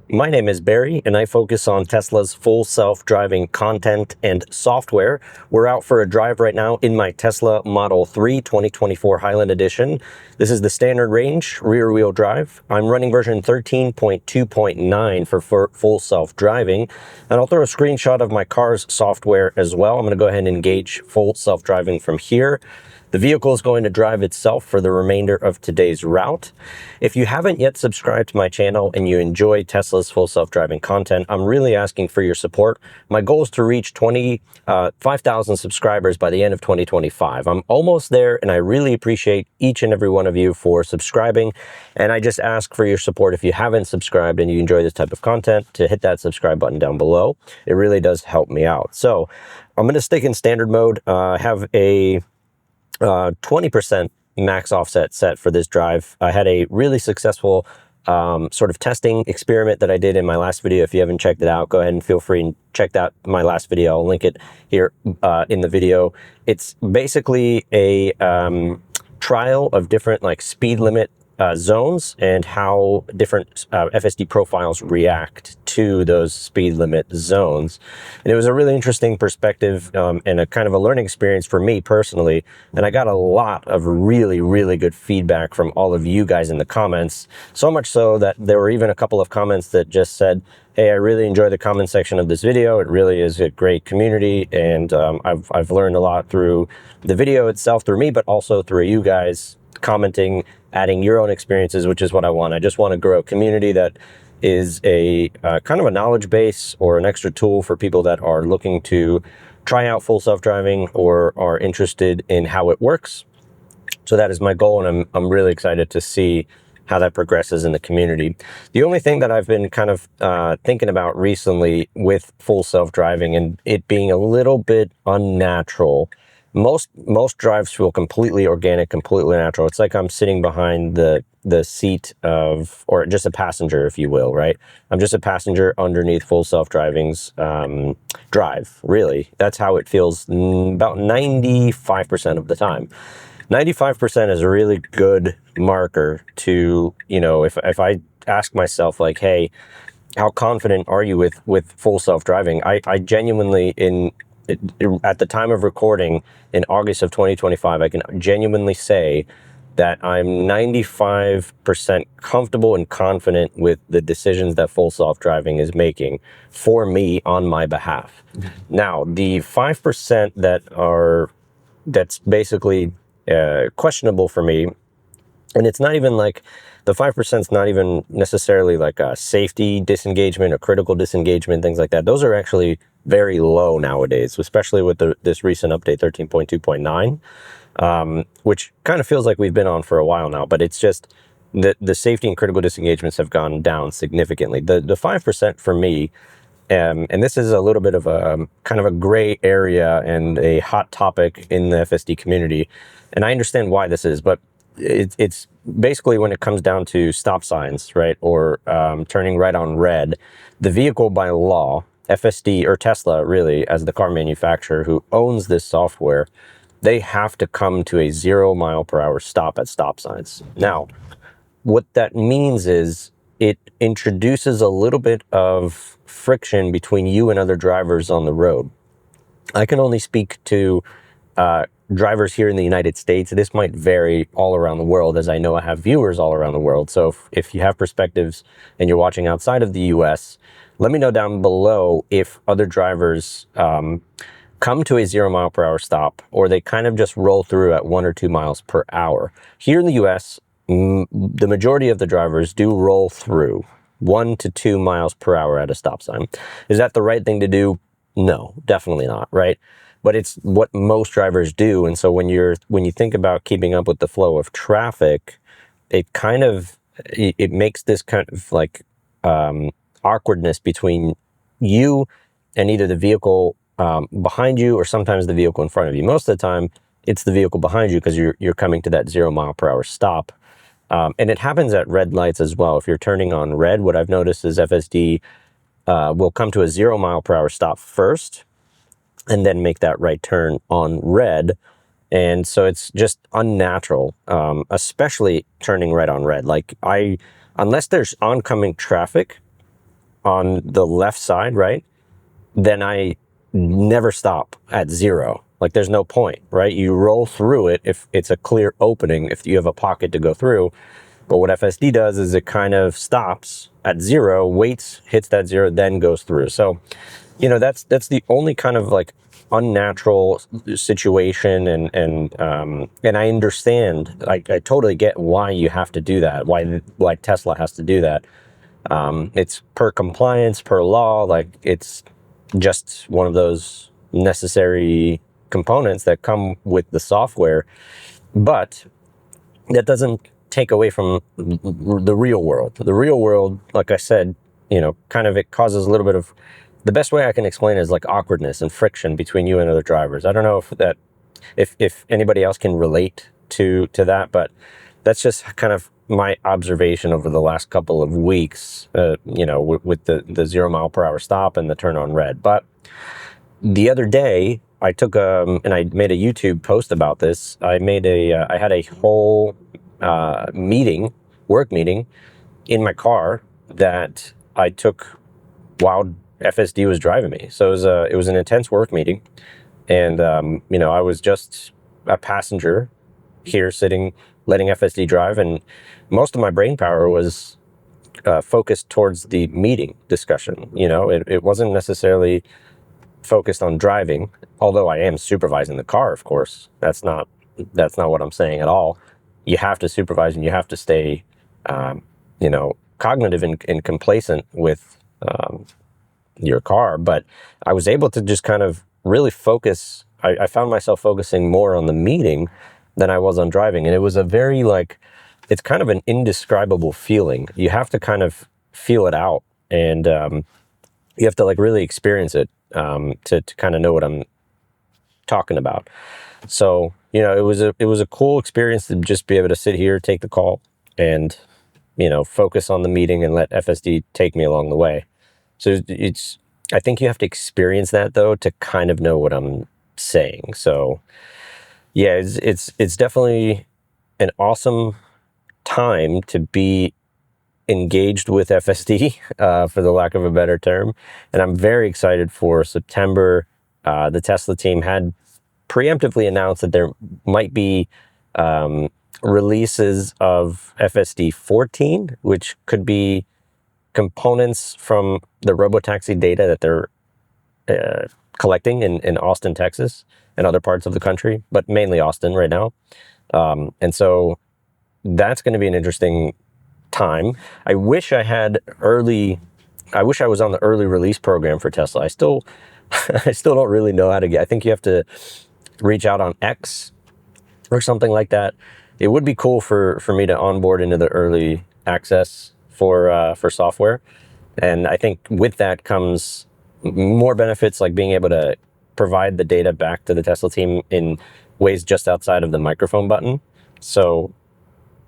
My name is Barry, and I focus on Tesla's full self-driving content and software. We're out for a drive right now in my Tesla Model 3 2024 Highland Edition. This is the standard range rear-wheel drive. I'm running version 13.2.9 for full self-driving, and I'll throw a screenshot of my car's software as well. I'm going to go ahead and engage full self-driving from here. The vehicle is going to drive itself for the remainder of today's route. If you haven't yet subscribed to my channel and you enjoy Tesla's full self-driving content, I'm really asking for your support. My goal is to reach 5,000 subscribers by the end of 2025. I'm almost there, and I really appreciate each and every one of you for subscribing. And I just ask for your support if you haven't subscribed and you enjoy this type of content to hit that subscribe button down below. It really does help me out. So I'm going to stick in standard mode. I have a 20% max offset set for this drive. I had a really successful sort of testing experiment that I did in my last video. If you haven't checked it out, go ahead and feel free and check that my last video. I'll link it here in the video. It's basically a trial of different like speed limit zones and how different FSD profiles react to those speed limit zones. And it was a really interesting perspective and a kind of a learning experience for me personally. And I got a lot of really, really good feedback from all of you guys in the comments. So much so that there were even a couple of comments that just said, hey, I really enjoy the comment section of this video. It really is a great community. And I've learned a lot through the video itself, through me, but also through you guys commenting, adding your own experiences, which is what I want. I just want to grow a community that is a kind of a knowledge base or an extra tool for people that are looking to try out full self-driving or are interested in how it works. So that is my goal, and I'm really excited to see how that progresses in the community. The only thing that I've been kind of thinking about recently with full self-driving and it being a little bit unnatural. Most drives feel completely organic, completely natural. It's like I'm sitting behind the seat of, or just a passenger, if you will, right? I'm just a passenger underneath full self-driving's drive, really. That's how it feels about 95% of the time. 95% is a really good marker to, you know, if I ask myself like, hey, how confident are you with full self-driving? I genuinely, at the time of recording in August of 2025, I can genuinely say that I'm 95% comfortable and confident with the decisions that full self-driving is making for me on my behalf. Now, the 5% that's basically questionable for me, and it's not even like, the 5% is not even necessarily like a safety disengagement or critical disengagement, things like that. Those are actually very low nowadays, especially with this recent update 13.2.9, which kind of feels like we've been on for a while now, but it's just the safety and critical disengagements have gone down significantly. The 5% for me, and this is a little bit of a kind of a gray area and a hot topic in the FSD community, and I understand why this is, but it's basically when it comes down to stop signs, right, or turning right on red, the vehicle by law, FSD or Tesla really, as the car manufacturer who owns this software, they have to come to a 0 mph stop at stop signs. Now, what that means is it introduces a little bit of friction between you and other drivers on the road. I can only speak to drivers here in the United States. This might vary all around the world, as I know I have viewers all around the world. So if you have perspectives and you're watching outside of the US, let me know down below if other drivers come to a 0 mph stop, or they kind of just roll through at 1 or 2 miles per hour. Here in the US, the majority of the drivers do roll through 1 to 2 miles per hour at a stop sign. Is that the right thing to do? No, definitely not, right? But it's what most drivers do. And so when you think about keeping up with the flow of traffic, it makes this kind of like awkwardness between you and either the vehicle behind you or sometimes the vehicle in front of you. Most of the time, it's the vehicle behind you because you're coming to that 0 mph stop. And it happens at red lights as well. If you're turning on red, what I've noticed is FSD will come to a 0 mph stop first, and then make that right turn on red. And so it's just unnatural, especially turning right on red. Like unless there's oncoming traffic, on the left side, right, then I never stop at 0. Like there's no point, right? You roll through it if it's a clear opening, if you have a pocket to go through. But what FSD does is it kind of stops at 0, waits, hits that 0, then goes through. So, you know, that's the only kind of like unnatural situation, and I understand, I totally get why you have to do that, why Tesla has to do that. It's per compliance, per law, like it's just one of those necessary components that come with the software. But that doesn't take away from the real world. The real world, like I said, you know, kind of it causes a little bit of, the best way I can explain it is like awkwardness and friction between you and other drivers. I don't know if anybody else can relate to that, but that's just kind of my observation over the last couple of weeks, you know, with the 0 mile per hour stop and the turn on red. But the other day I took and I made a YouTube post about this. I had a whole work meeting in my car that I took while FSD was driving me. So it was an intense work meeting, and you know, I was just a passenger here sitting, letting FSD drive, and most of my brain power was focused towards the meeting discussion. You know, it wasn't necessarily focused on driving, although I am supervising the car, of course. That's not what I'm saying at all. You have to supervise and you have to stay, you know, cognitive and complacent with your car. But I was able to just kind of really focus. I found myself focusing more on the meeting than I was on driving. And it was a very it's kind of an indescribable feeling. You have to kind of feel it out, and you have to like really experience it to kind of know what I'm talking about. So, you know, it was a cool experience to just be able to sit here, take the call, and, you know, focus on the meeting and let FSD take me along the way. So I think you have to experience that though to kind of know what I'm saying. So yeah, it's definitely an awesome time to be engaged with FSD, for the lack of a better term. And I'm very excited for September. The Tesla team had preemptively announced that there might be releases of FSD 14, which could be components from the robotaxi data that they're collecting in Austin, Texas, and other parts of the country, but mainly Austin right now. And so that's going to be an interesting time. I wish I was on the early release program for Tesla. I still don't really know how to get. I think you have to reach out on X or something like that. It would be cool for me to onboard into the early access for software. And I think with that comes more benefits, like being able to provide the data back to the Tesla team in ways just outside of the microphone button. So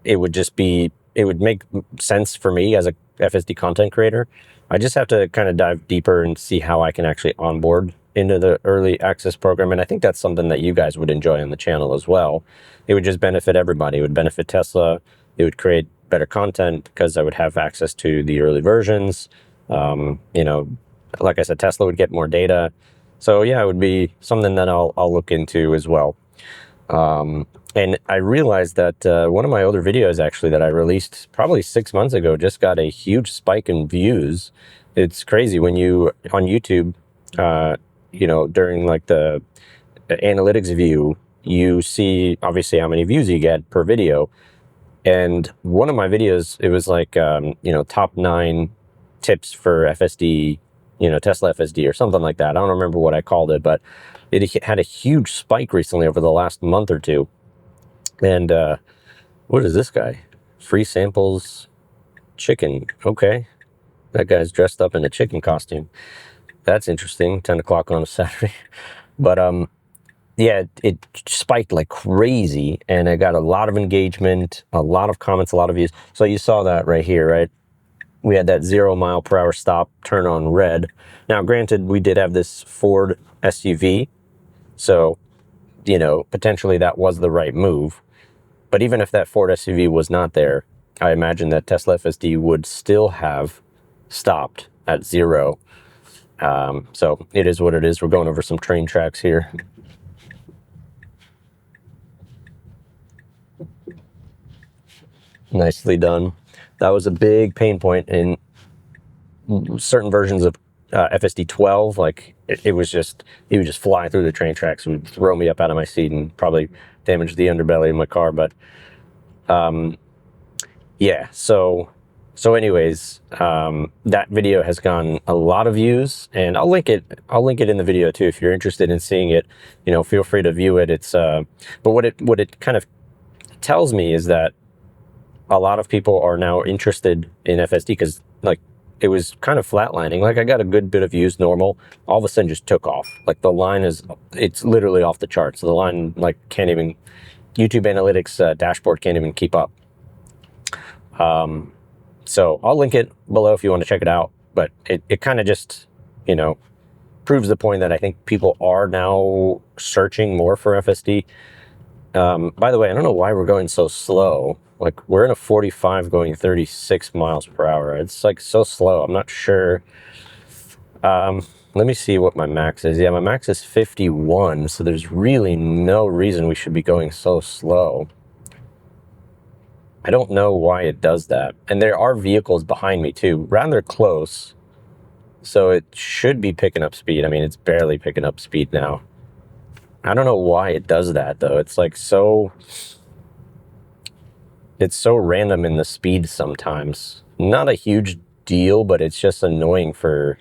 it would make sense for me as a FSD content creator. I just have to kind of dive deeper and see how I can actually onboard into the early access program. And I think that's something that you guys would enjoy on the channel as well. It would just benefit everybody. It would benefit Tesla. It would create better content because I would have access to the early versions. You know, like I said, Tesla would get more data. So yeah, it would be something that I'll look into as well. And I realized that one of my older videos actually that I released probably 6 months ago just got a huge spike in views. It's crazy when you on YouTube, you know, during like the analytics view, you see obviously how many views you get per video. And one of my videos, it was like, you know, top 9 tips for FSD, you know, Tesla FSD or something like that. I don't remember what I called it, but it had a huge spike recently over the last month or two. And what is this guy? Free samples chicken. Okay. That guy's dressed up in a chicken costume. That's interesting. 10 o'clock on a Saturday. But yeah, it spiked like crazy, and I got a lot of engagement, a lot of comments, a lot of views. So you saw that right here, right? We had that 0 mile per hour stop, turn on red. Now, granted, we did have this Ford SUV, so, you know, potentially that was the right move. But even if that Ford SUV was not there, I imagine that Tesla FSD would still have stopped at 0. So it is what it is. We're going over some train tracks here. Nicely done. That was a big pain point in certain versions of FSD 12. Like it was just, he would just fly through the train tracks. It would throw me up out of my seat and probably damage the underbelly of my car. But yeah, so anyways, that video has gotten a lot of views, and I'll link it in the video too if you're interested in seeing it. You know, feel free to view it. It's but what it kind of tells me is that a lot of people are now interested in FSD, because like it was kind of flatlining. Like I got a good bit of views normal, all of a sudden just took off. Like the line it's literally off the charts. The line like can't even, YouTube analytics dashboard can't even keep up. So I'll link it below if you want to check it out, but it kind of just, you know, proves the point that I think people are now searching more for FSD. By the way, I don't know why we're going so slow. Like we're in a 45 going 36 miles per hour. It's like so slow. I'm not sure. Let me see what my max is. Yeah, my max is 51. So there's really no reason we should be going so slow. I don't know why it does that. And there are vehicles behind me too, rather close. So it should be picking up speed. I mean, it's barely picking up speed now. I don't know why it does that though. It's like it's so random in the speed sometimes. Not a huge deal, but it's just annoying for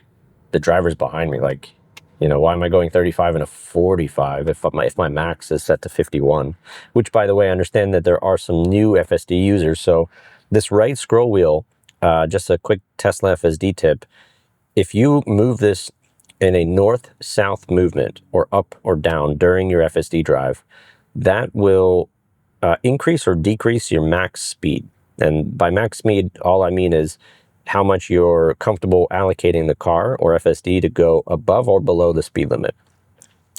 the drivers behind me. Like, you know, why am I going 35 and a 45 if my max is set to 51? Which, by the way, I understand that there are some new FSD users. So this right scroll wheel, just a quick Tesla FSD tip. If you move this in a north-south movement or up or down during your FSD drive, that will increase or decrease your max speed. And by max speed, all I mean is how much you're comfortable allocating the car or FSD to go above or below the speed limit.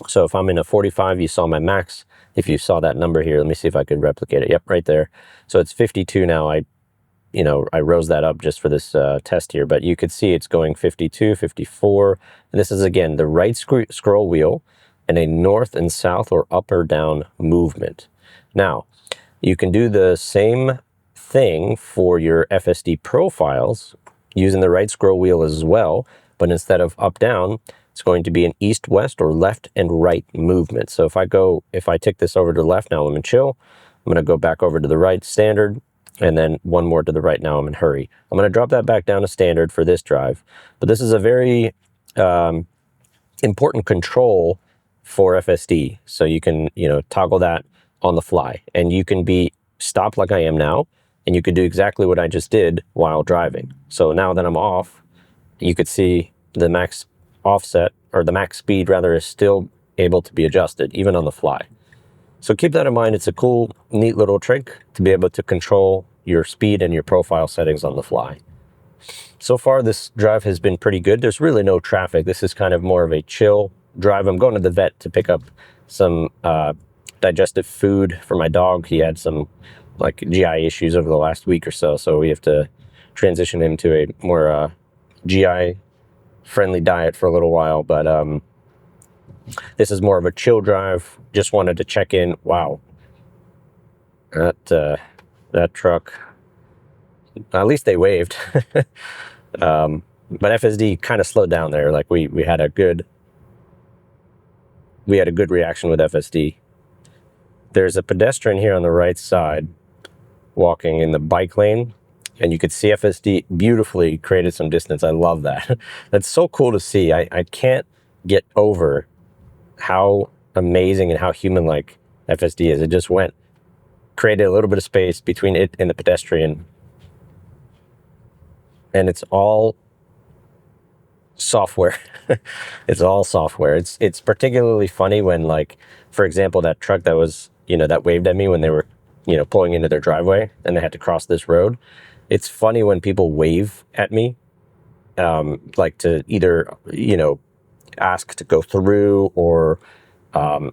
So if I'm in a 45, you saw my max. If you saw that number here, let me see if I could replicate it. Yep, right there. So it's 52 now. I rose that up just for this test here, but you could see it's going 52, 54. And this is, again, the right scroll wheel and a north and south or up or down movement. Now, you can do the same thing for your FSD profiles using the right scroll wheel as well, but instead of up down, it's going to be an east west or left and right movement. So if I tick this over to the left, now I'm in chill. I'm going to go back over to the right standard, and then one more to the right, now I'm in hurry. I'm going to drop that back down to standard for this drive, but this is a very important control for FSD. So you can, toggle that on the fly, and you can be stopped like I am now, and you could do exactly what I just did while driving. So now that I'm off, you could see the max offset, or the max speed rather, is still able to be adjusted even on the fly. So keep that in mind. It's a cool, neat little trick to be able to control your speed and your profile settings on the fly. So far, this drive has been pretty good. There's really no traffic. This is kind of more of a chill drive. I'm going to the vet to pick up some digestive food for my dog. He had some like GI issues over the last week or so, so we have to transition him to a more GI friendly diet for a little while. But this is more of a chill drive. Just wanted to check in. Wow, that truck, at least they waved. But FSD kind of slowed down there. Like we had a good reaction with FSD. There's a pedestrian here on the right side walking in the bike lane, and you could see FSD beautifully created some distance. I love that. That's so cool to see. I can't get over how amazing and how human-like FSD is. It just created a little bit of space between it and the pedestrian, and it's all software. It's all software. It's particularly funny when, like, for example, that truck that was, that waved at me when they were, pulling into their driveway and they had to cross this road. It's funny when people wave at me, like to either, ask to go through, or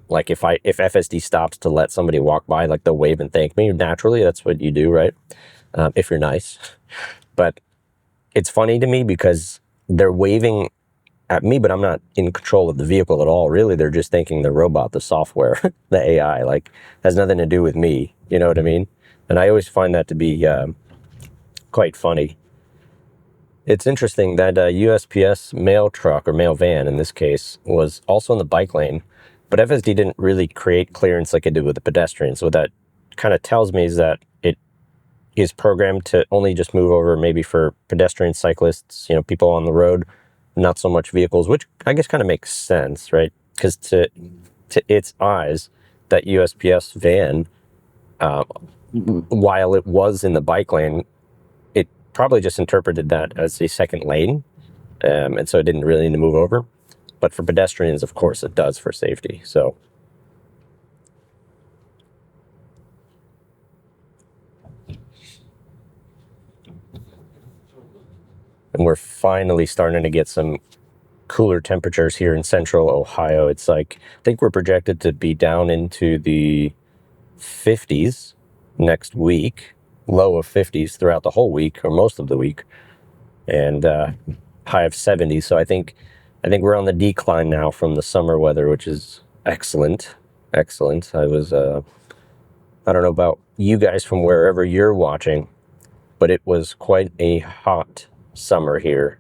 like if FSD stops to let somebody walk by, like they'll wave and thank me. Naturally, that's what you do, right? If you're nice. But it's funny to me because they're waving at me, but I'm not in control of the vehicle at all. Really, they're just thanking the robot, the software, the AI. Like, has nothing to do with me. You know what I mean? And I always find that to be quite funny. It's interesting that USPS mail truck, or mail van in this case, was also in the bike lane, but FSD didn't really create clearance like it did with the pedestrians. So what that kind of tells me is that it is programmed to only just move over maybe for pedestrians, cyclists, you know, people on the road, not so much vehicles, which I guess kind of makes sense, right? Because to its eyes, that USPS van, while it was in the bike lane, it probably just interpreted that as a second lane, and so it didn't really need to move over. But for pedestrians, of course, it does for safety. So and we're finally starting to get some cooler temperatures here in central Ohio. It's like, I think we're projected to be down into the 50s next week, low of 50s throughout the whole week or most of the week, and high of 70s. So I think we're on the decline now from the summer weather, which is excellent. Excellent. I don't know about you guys from wherever you're watching, but it was quite a hot summer here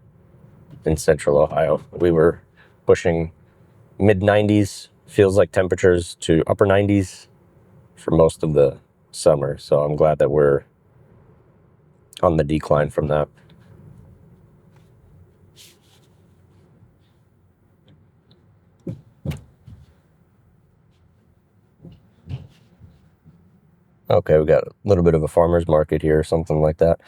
in central Ohio. We were pushing mid 90s, feels like temperatures, to upper 90s for most of the summer. So I'm glad that we're on the decline from that. Okay, we got a little bit of a farmer's market here or something like that.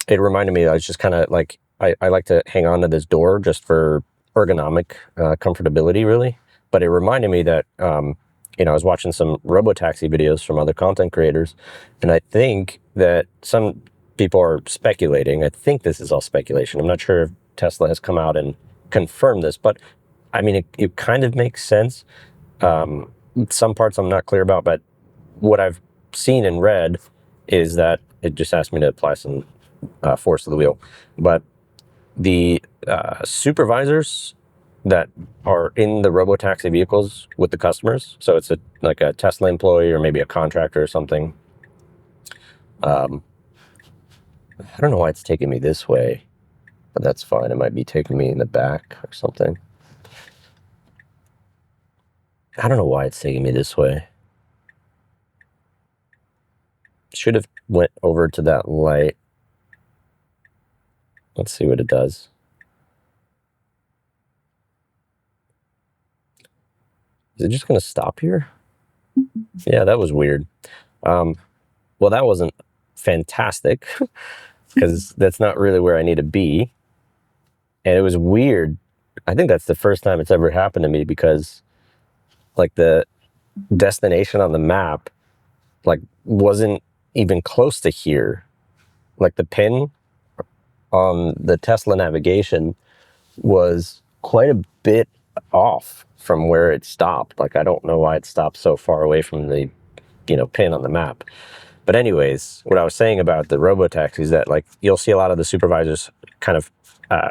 It reminded me, I was just kind of like, I like to hang on to this door just for ergonomic comfortability, really. But it reminded me that, I was watching some robotaxi videos from other content creators, and I think that some people are speculating. I think this is all speculation. I'm not sure if Tesla has come out and confirmed this, but I mean, it kind of makes sense. Some parts I'm not clear about, but what I've seen and read is that it just asked me to apply some force to the wheel. But the supervisors that are in the robotaxi vehicles with the customers, so it's like a Tesla employee or maybe a contractor or something. I don't know why it's taking me this way, but that's fine. It might be taking me in the back or something. I don't know why it's taking me this way. Should have went over to that light. Let's see what it does. Is it just going to stop here? Yeah, that was weird. Well, that wasn't fantastic because that's not really where I need to be. And it was weird. I think that's the first time it's ever happened to me, because like the destination on the map like wasn't even close to here. Like the pin on the Tesla navigation was quite a bit off from where it stopped. Like, I don't know why it stopped so far away from the, pin on the map. But anyways, what I was saying about the robotaxi is that, like, you'll see a lot of the supervisors kind of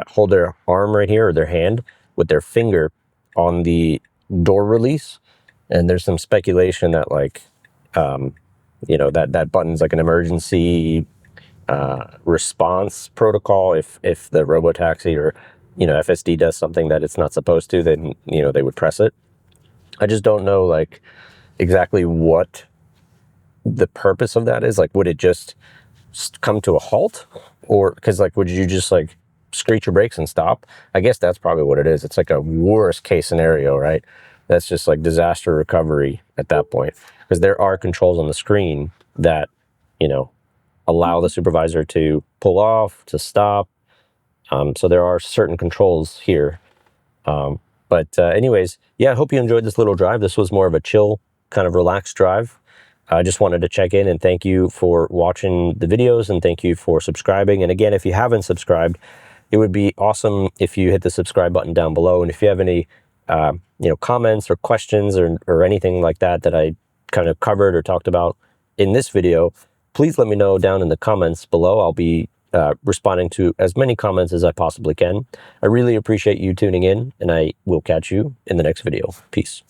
hold their arm right here, or their hand, with their finger on the door release. And there's some speculation that, like, that button's like an emergency response protocol. If the robotaxi or, FSD does something that it's not supposed to, then, they would press it. I just don't know, like, exactly what the purpose of that is. Like, would it just come to a halt? Or, because, like, would you just, like, screech your brakes and stop? I guess that's probably what it is. It's like a worst case scenario, right? That's just like disaster recovery at that point, because there are controls on the screen that, allow the supervisor to pull off, to stop. So there are certain controls here. But anyways, yeah, I hope you enjoyed this little drive. This was more of a chill, kind of relaxed drive. I just wanted to check in and thank you for watching the videos, and thank you for subscribing. And again, if you haven't subscribed, it would be awesome if you hit the subscribe button down below. And if you have any, comments or questions or anything like that I kind of covered or talked about in this video, please let me know down in the comments below. I'll be responding to as many comments as I possibly can. I really appreciate you tuning in, and I will catch you in the next video. Peace.